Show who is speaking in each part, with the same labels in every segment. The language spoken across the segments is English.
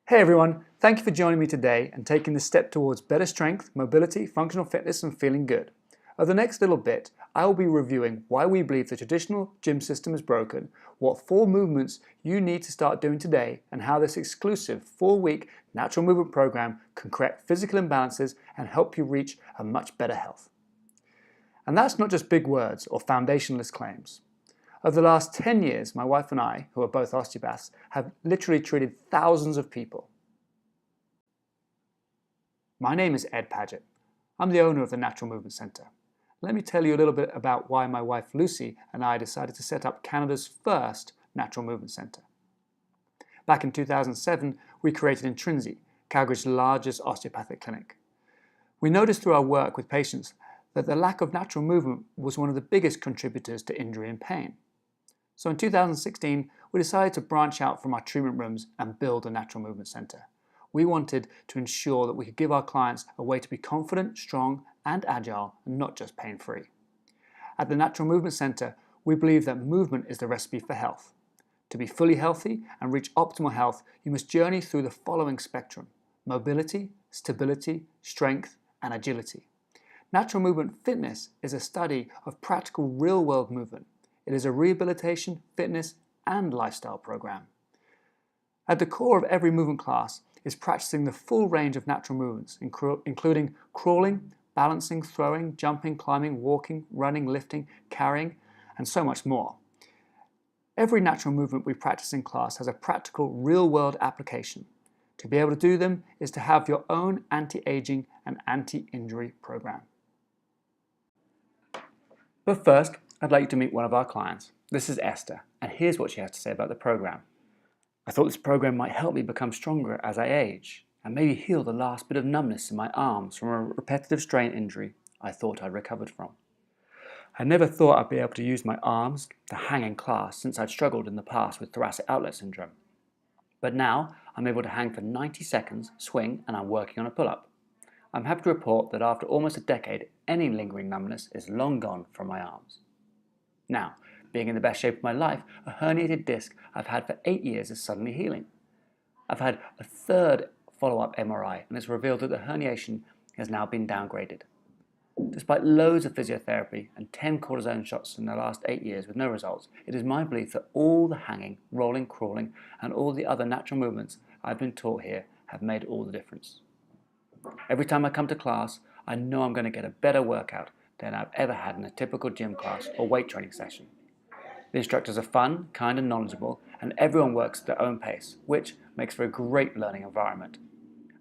Speaker 1: Hey everyone, thank you for joining me today and taking the step towards better strength, mobility, functional fitness and feeling good. Over the next little bit, I will be reviewing why we believe the traditional gym system is broken, what 4 movements you need to start doing today, and how this exclusive 4-week natural movement program can correct physical imbalances and help you reach a much better health. And that's not just big words or foundationalist claims. Over the last 10 years, my wife and I, who are both osteopaths, have literally treated thousands of people. My name is Ed Paget. I'm the owner of the Natural Movement Centre. Let me tell you a little bit about why my wife Lucy and I decided to set up Canada's first Natural Movement Centre. Back in 2007, we created Intrinsi, Calgary's largest osteopathic clinic. We noticed through our work with patients that the lack of natural movement was one of the biggest contributors to injury and pain. So in 2016, we decided to branch out from our treatment rooms and build a Natural Movement Centre. We wanted to ensure that we could give our clients a way to be confident, strong, and agile, and not just pain-free. At the Natural Movement Centre, we believe that movement is the recipe for health. To be fully healthy and reach optimal health, you must journey through the following spectrum: mobility, stability, strength, and agility. Natural movement fitness is a study of practical real-world movement. It is a rehabilitation, fitness, and lifestyle program. At the core of every movement class is practicing the full range of natural movements, including crawling, balancing, throwing, jumping, climbing, walking, running, lifting, carrying, and so much more. Every natural movement we practice in class has a practical, real-world application. To be able to do them is to have your own anti-aging and anti-injury program. But first, I'd like you to meet one of our clients. This is Esther, and here's what she has to say about the program. I thought this program might help me become stronger as I age, and maybe heal the last bit of numbness in my arms from a repetitive strain injury I thought I'd recovered from. I never thought I'd be able to use my arms to hang in class since I'd struggled in the past with thoracic outlet syndrome. But now I'm able to hang for 90 seconds, swing, and I'm working on a pull-up. I'm happy to report that after almost a decade, any lingering numbness is long gone from my arms. Now, being in the best shape of my life, a herniated disc I've had for 8 years is suddenly healing. I've had a third follow-up MRI, and it's revealed that the herniation has now been downgraded. Despite loads of physiotherapy and 10 cortisone shots in the last 8 years with no results, it is my belief that all the hanging, rolling, crawling, and all the other natural movements I've been taught here have made all the difference. Every time I come to class, I know I'm going to get a better workout than I've ever had in a typical gym class or weight training session. The instructors are fun, kind and knowledgeable, and everyone works at their own pace, which makes for a great learning environment.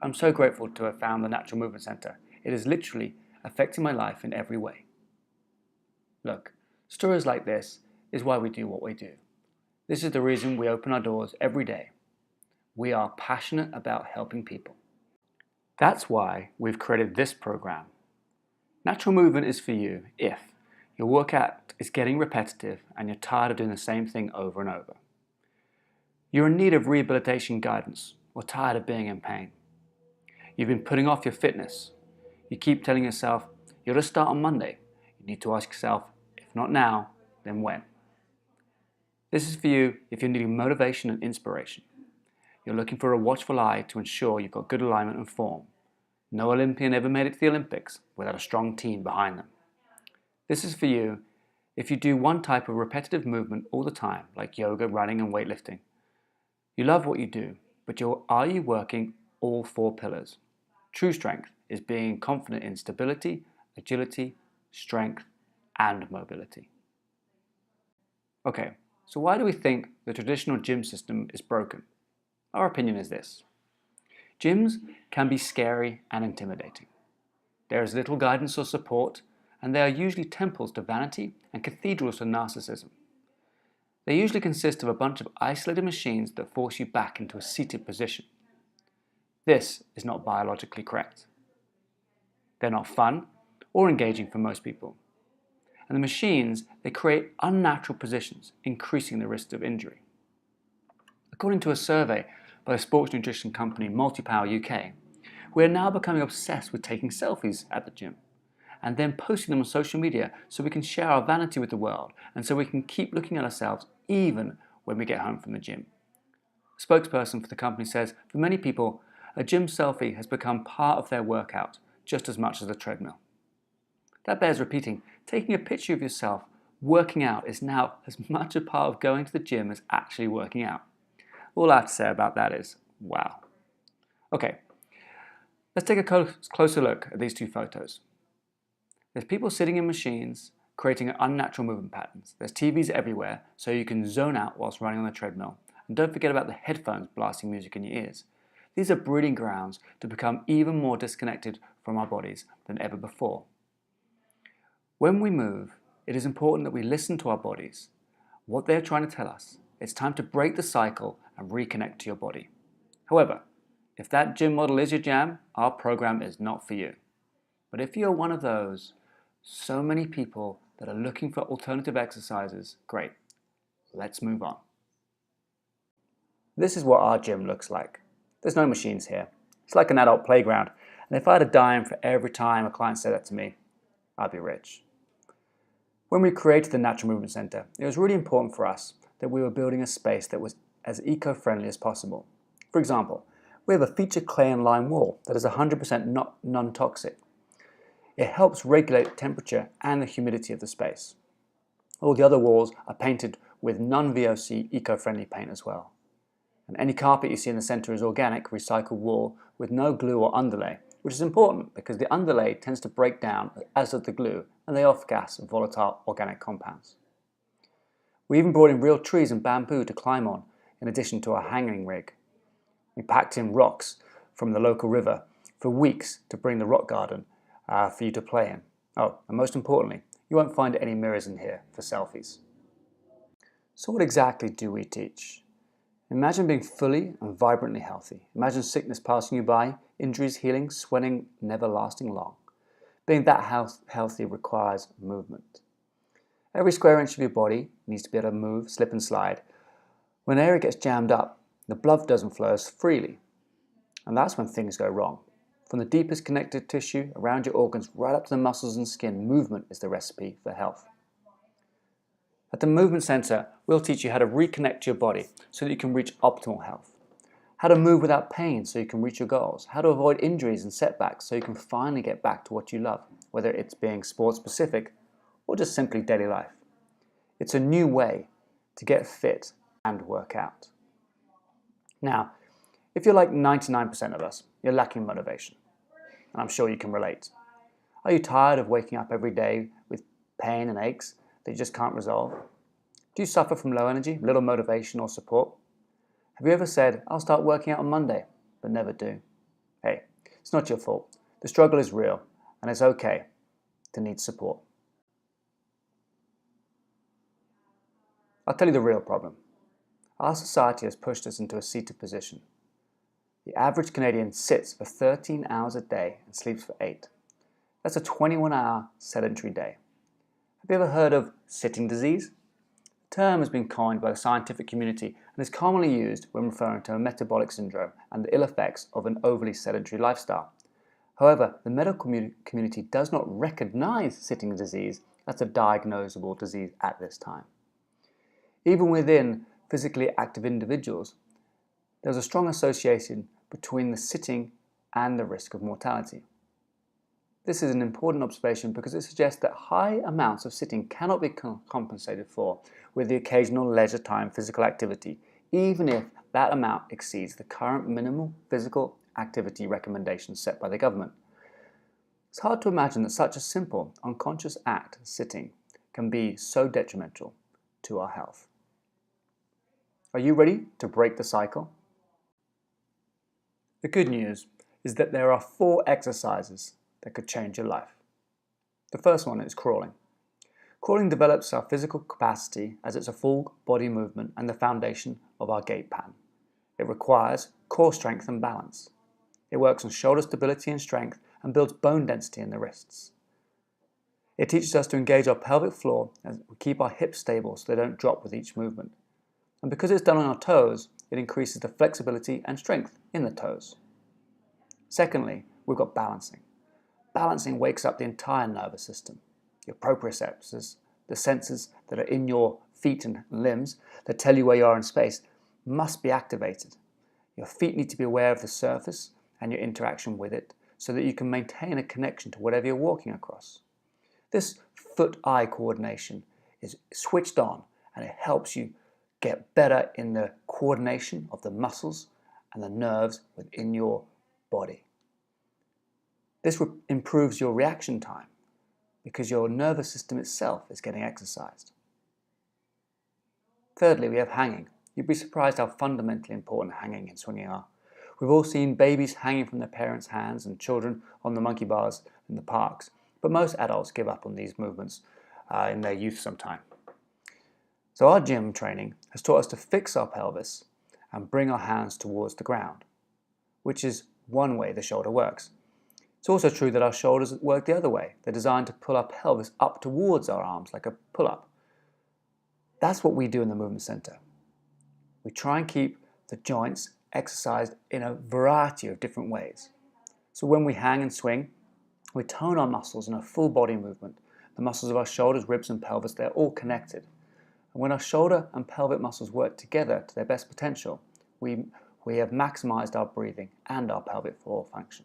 Speaker 1: I'm so grateful to have found the Natural Movement Centre. It is literally affecting my life in every way. Look, stories like this is why we do what we do. This is the reason we open our doors every day. We are passionate about helping people. That's why we've created this program. Natural movement is for you if your workout is getting repetitive and you're tired of doing the same thing over and over. You're in need of rehabilitation guidance or tired of being in pain. You've been putting off your fitness. You keep telling yourself, you'll just start on Monday. You need to ask yourself, if not now, then when? This is for you if you're needing motivation and inspiration. You're looking for a watchful eye to ensure you've got good alignment and form. No Olympian ever made it to the Olympics without a strong team behind them. This is for you if you do one type of repetitive movement all the time, like yoga, running and weightlifting. You love what you do, but are you working all 4 pillars? True strength is being confident in stability, agility, strength, and mobility. Okay, so why do we think the traditional gym system is broken? Our opinion is this. Gyms can be scary and intimidating. There is little guidance or support, and they are usually temples to vanity and cathedrals to narcissism. They usually consist of a bunch of isolated machines that force you back into a seated position. This is not biologically correct. They're not fun or engaging for most people. And the machines, they create unnatural positions, increasing the risk of injury. According to a survey by the sports nutrition company Multipower UK, we are now becoming obsessed with taking selfies at the gym and then posting them on social media so we can share our vanity with the world and so we can keep looking at ourselves even when we get home from the gym. A spokesperson for the company says, for many people, a gym selfie has become part of their workout just as much as a treadmill. That bears repeating. Taking a picture of yourself working out is now as much a part of going to the gym as actually working out. All I have to say about that is, wow. Okay, let's take a closer look at these two photos. There's people sitting in machines creating unnatural movement patterns. There's TVs everywhere so you can zone out whilst running on the treadmill. And don't forget about the headphones blasting music in your ears. These are breeding grounds to become even more disconnected from our bodies than ever before. When we move, it is important that we listen to our bodies, what they're trying to tell us. It's time to break the cycle and reconnect to your body. However, if that gym model is your jam, our program is not for you. But if you're one of those, so many people that are looking for alternative exercises, great, let's move on. This is what our gym looks like. There's no machines here. It's like an adult playground. And if I had a dime for every time a client said that to me, I'd be rich. When we created the Natural Movement Center, it was really important for us that we were building a space that was as eco-friendly as possible. For example, we have a featured clay and lime wall that is 100% non-toxic. It helps regulate the temperature and the humidity of the space. All the other walls are painted with non-VOC eco-friendly paint as well. And any carpet you see in the center is organic, recycled wool with no glue or underlay, which is important because the underlay tends to break down as does the glue and they off-gas volatile organic compounds. We even brought in real trees and bamboo to climb on in addition to our hanging rig. We packed in rocks from the local river for weeks to bring the rock garden for you to play in. Oh, and most importantly, you won't find any mirrors in here for selfies. So what exactly do we teach? Imagine being fully and vibrantly healthy. Imagine sickness passing you by, injuries healing, sweating never lasting long. Being that healthy requires movement. Every square inch of your body needs to be able to move, slip and slide. When area gets jammed up, the blood doesn't flow as freely. And that's when things go wrong. From the deepest connective tissue around your organs right up to the muscles and skin, movement is the recipe for health. At the Movement Center, we'll teach you how to reconnect to your body so that you can reach optimal health. How to move without pain so you can reach your goals. How to avoid injuries and setbacks so you can finally get back to what you love, whether it's being sports specific or just simply daily life. It's a new way to get fit and work out. Now, if you're like 99% of us, you're lacking motivation. And I'm sure you can relate. Are you tired of waking up every day with pain and aches that you just can't resolve? Do you suffer from low energy, little motivation or support? Have you ever said, I'll start working out on Monday, but never do? Hey, it's not your fault. The struggle is real, and it's okay to need support. I'll tell you the real problem. Our society has pushed us into a seated position. The average Canadian sits for 13 hours a day and sleeps for 8. That's a 21-hour sedentary day. Have you ever heard of sitting disease? The term has been coined by the scientific community and is commonly used when referring to a metabolic syndrome and the ill effects of an overly sedentary lifestyle. However, the medical community does not recognize sitting disease as a diagnosable disease at this time. Even within physically active individuals, there's a strong association between the sitting and the risk of mortality. This is an important observation because it suggests that high amounts of sitting cannot be compensated for with the occasional leisure time physical activity, even if that amount exceeds the current minimal physical activity recommendations set by the government. It's hard to imagine that such a simple, unconscious act, sitting, can be so detrimental to our health. Are you ready to break the cycle? The good news is that there are 4 exercises that could change your life. The first one is crawling. Crawling develops our physical capacity as it's a full body movement and the foundation of our gait pattern. It requires core strength and balance. It works on shoulder stability and strength and builds bone density in the wrists. It teaches us to engage our pelvic floor and keep our hips stable so they don't drop with each movement. And because it's done on our toes, it increases the flexibility and strength in the toes. Secondly, we've got balancing. Balancing wakes up the entire nervous system. Your proprioceptors, the sensors that are in your feet and limbs that tell you where you are in space, must be activated. Your feet need to be aware of the surface and your interaction with it so that you can maintain a connection to whatever you're walking across. This foot-eye coordination is switched on and it helps you get better in the coordination of the muscles and the nerves within your body. This improves your reaction time because your nervous system itself is getting exercised. Thirdly, we have hanging. You'd be surprised how fundamentally important hanging and swinging are. We've all seen babies hanging from their parents' hands and children on the monkey bars in the parks, but most adults give up on these movements in their youth sometime. So our gym training has taught us to fix our pelvis and bring our hands towards the ground, which is one way the shoulder works. It's also true that our shoulders work the other way. They're designed to pull our pelvis up towards our arms like a pull-up. That's what we do in the movement center. We try and keep the joints exercised in a variety of different ways. So when we hang and swing, we tone our muscles in a full body movement. The muscles of our shoulders, ribs and pelvis, they're all connected. And when our shoulder and pelvic muscles work together to their best potential, we have maximized our breathing and our pelvic floor function.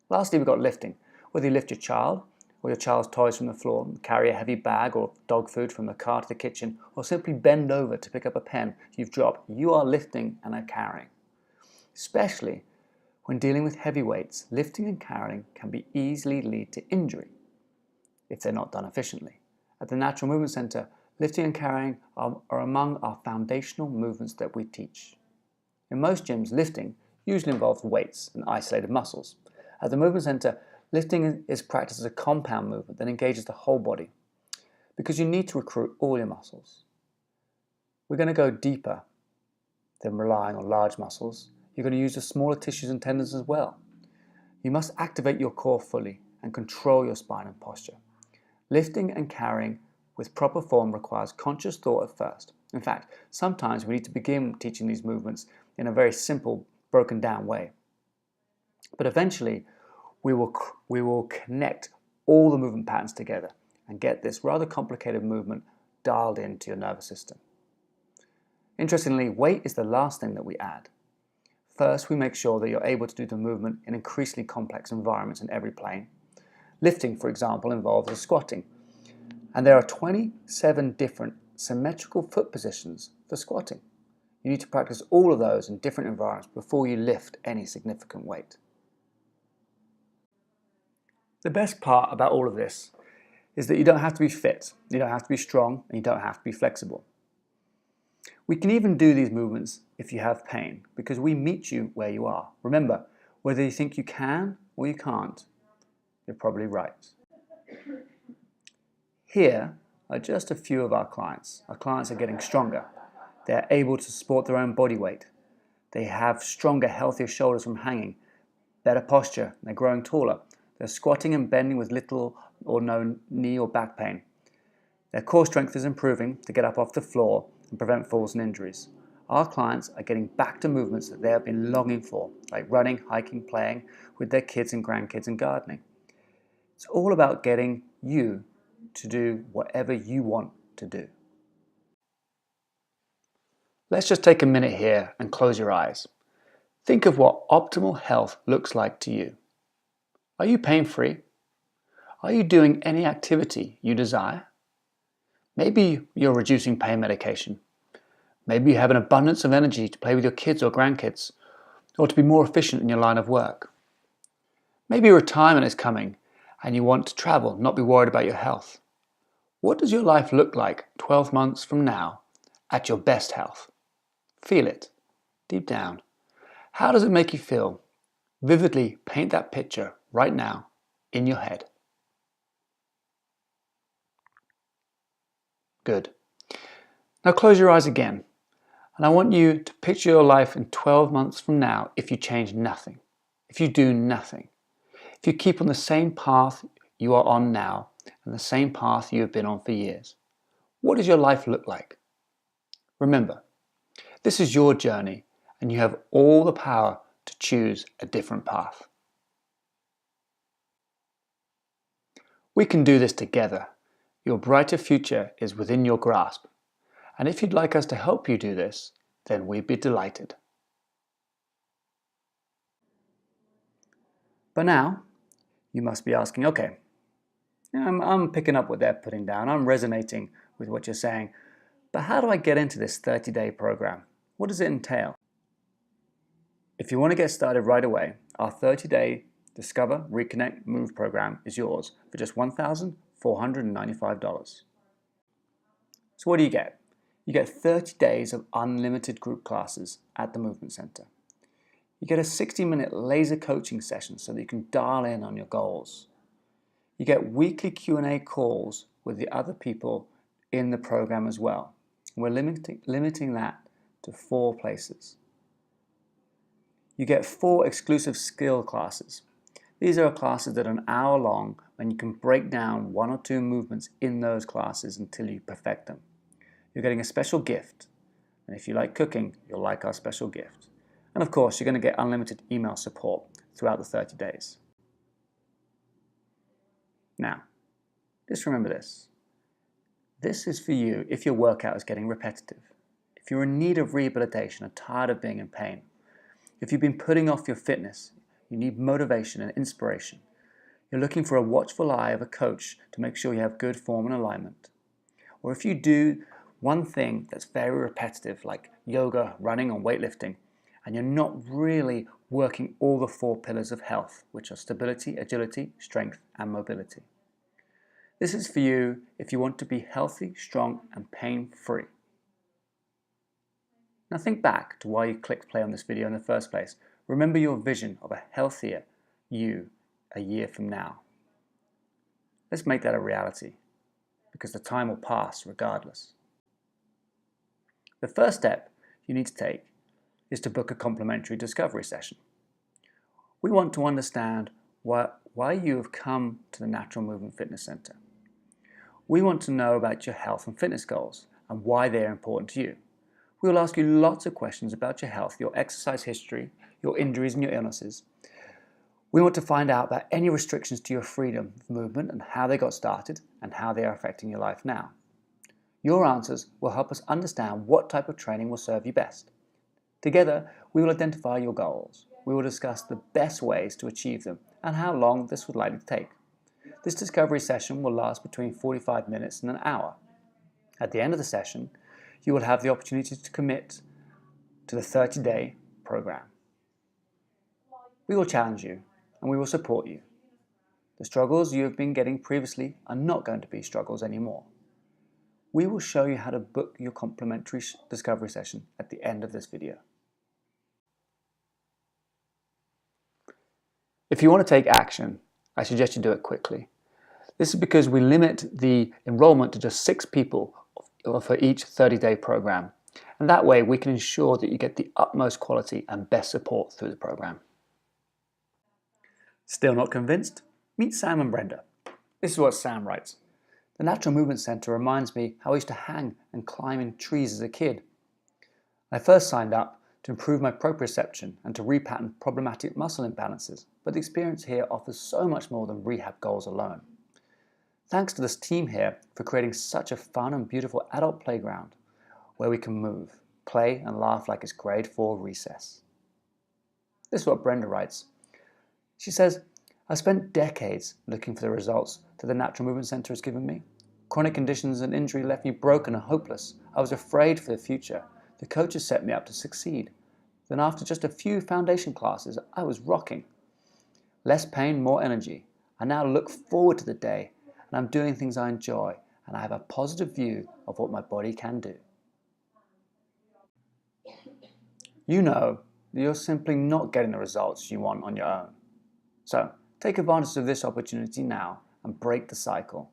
Speaker 1: Lastly, we've got lifting. Whether you lift your child or your child's toys from the floor, carry a heavy bag or dog food from the car to the kitchen, or simply bend over to pick up a pen you've dropped, you are lifting and are carrying. Especially when dealing with heavy weights, lifting and carrying can easily lead to injury if they're not done efficiently. At the Natural Movement Center, lifting and carrying are among our foundational movements that we teach. In most gyms, lifting usually involves weights and isolated muscles. At the Movement Center, lifting is practiced as a compound movement that engages the whole body because you need to recruit all your muscles. We're going to go deeper than relying on large muscles. You're going to use the smaller tissues and tendons as well. You must activate your core fully and control your spine and posture. Lifting and carrying with proper form requires conscious thought at first. In fact, sometimes we need to begin teaching these movements in a very simple, broken down way. But eventually, we will connect all the movement patterns together and get this rather complicated movement dialed into your nervous system. Interestingly, weight is the last thing that we add. First, we make sure that you're able to do the movement in increasingly complex environments in every plane. Lifting, for example, involves a squatting, and there are 27 different symmetrical foot positions for squatting. You need to practice all of those in different environments before you lift any significant weight. The best part about all of this is that you don't have to be fit, you don't have to be strong, and you don't have to be flexible. We can even do these movements if you have pain, because we meet you where you are. Remember, whether you think you can or you can't, you're probably right. Here are just a few of our clients. Our clients are getting stronger. They're able to support their own body weight. They have stronger, healthier shoulders from hanging, better posture, they're growing taller. They're squatting and bending with little or no knee or back pain. Their core strength is improving to get up off the floor and prevent falls and injuries. Our clients are getting back to movements that they have been longing for, like running, hiking, playing with their kids and grandkids and gardening. It's all about getting you to do whatever you want to do. Let's just take a minute here and close your eyes. Think of what optimal health looks like to you. Are you pain-free? Are you doing any activity you desire? Maybe you're reducing pain medication. Maybe you have an abundance of energy to play with your kids or grandkids, or to be more efficient in your line of work. Maybe retirement is coming and you want to travel, not be worried about your health. What does your life look like 12 months from now at your best health? Feel it, deep down. How does it make you feel? Vividly paint that picture right now in your head. Good. Now close your eyes again, and I want you to picture your life in 12 months from now if you change nothing, if you do nothing, if you keep on the same path you are on now and the same path you have been on for years. What does your life look like? Remember, this is your journey and you have all the power to choose a different path. We can do this together. Your brighter future is within your grasp. And if you'd like us to help you do this, then we'd be delighted. But now, you must be asking, okay, I'm picking up what they're putting down, I'm resonating with what you're saying, but how do I get into this 30-day program? What does it entail? If you want to get started right away, our 30-day Discover, Reconnect, Move program is yours for just $1,495. So what do you get? You get 30 days of unlimited group classes at the Movement Center. You get a 60-minute laser coaching session so that you can dial in on your goals. You get weekly Q&A calls with the other people in the program as well. We're limiting that to 4 places. You get 4 exclusive skill classes. These are classes that are an hour long and you can break down 1 or 2 movements in those classes until you perfect them. You're getting a special gift, and if you like cooking, you'll like our special gift. And of course, you're going to get unlimited email support throughout the 30 days. Now, just remember this. This is for you if your workout is getting repetitive, if you're in need of rehabilitation and tired of being in pain, if you've been putting off your fitness, you need motivation and inspiration, you're looking for a watchful eye of a coach to make sure you have good form and alignment, or if you do one thing that's very repetitive like yoga, running or weightlifting, and you're not really working all the 4 pillars of health, which are stability, agility, strength, and mobility. This is for you if you want to be healthy, strong, and pain-free. Now think back to why you clicked play on this video in the first place. Remember your vision of a healthier you a year from now. Let's make that a reality, because the time will pass regardless. The first step you need to take is to book a complimentary discovery session. We want to understand why you have come to the Natural Movement Fitness Center. We want to know about your health and fitness goals and why they are important to you. We will ask you lots of questions about your health, your exercise history, your injuries and your illnesses. We want to find out about any restrictions to your freedom of movement and how they got started and how they are affecting your life now. Your answers will help us understand what type of training will serve you best. Together, we will identify your goals. We will discuss the best ways to achieve them and how long this would likely take. This discovery session will last between 45 minutes and an hour. At the end of the session, you will have the opportunity to commit to the 30-day program. We will challenge you and we will support you. The struggles you have been getting previously are not going to be struggles anymore. We will show you how to book your complimentary discovery session at the end of this video. If you want to take action, I suggest you do it quickly. This is because we limit the enrollment to just 6 people for each 30-day program. And that way we can ensure that you get the utmost quality and best support through the program. Still not convinced? Meet Sam and Brenda. This is what Sam writes. The Natural Movement Center reminds me how I used to hang and climb in trees as a kid. I first signed up to improve my proprioception and to repattern problematic muscle imbalances, but the experience here offers so much more than rehab goals alone. Thanks to this team here for creating such a fun and beautiful adult playground where we can move, play and laugh like it's grade 4 recess. This is what Brenda writes. She says, I've spent decades looking for the results that the Natural Movement Center has given me. Chronic conditions and injury left me broken and hopeless. I was afraid for the future. The coaches set me up to succeed. Then after just a few foundation classes, I was rocking. Less pain, more energy. I now look forward to the day and I'm doing things I enjoy and I have a positive view of what my body can do. You know that you're simply not getting the results you want on your own. So take advantage of this opportunity now and break the cycle.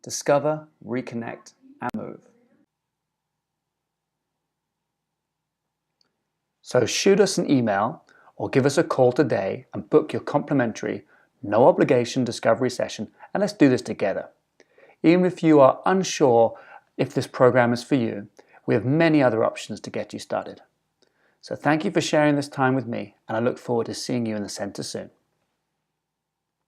Speaker 1: Discover, reconnect, and move. So shoot us an email or give us a call today and book your complimentary, no obligation discovery session, and let's do this together. Even if you are unsure if this program is for you, we have many other options to get you started. So thank you for sharing this time with me, and I look forward to seeing you in the center soon.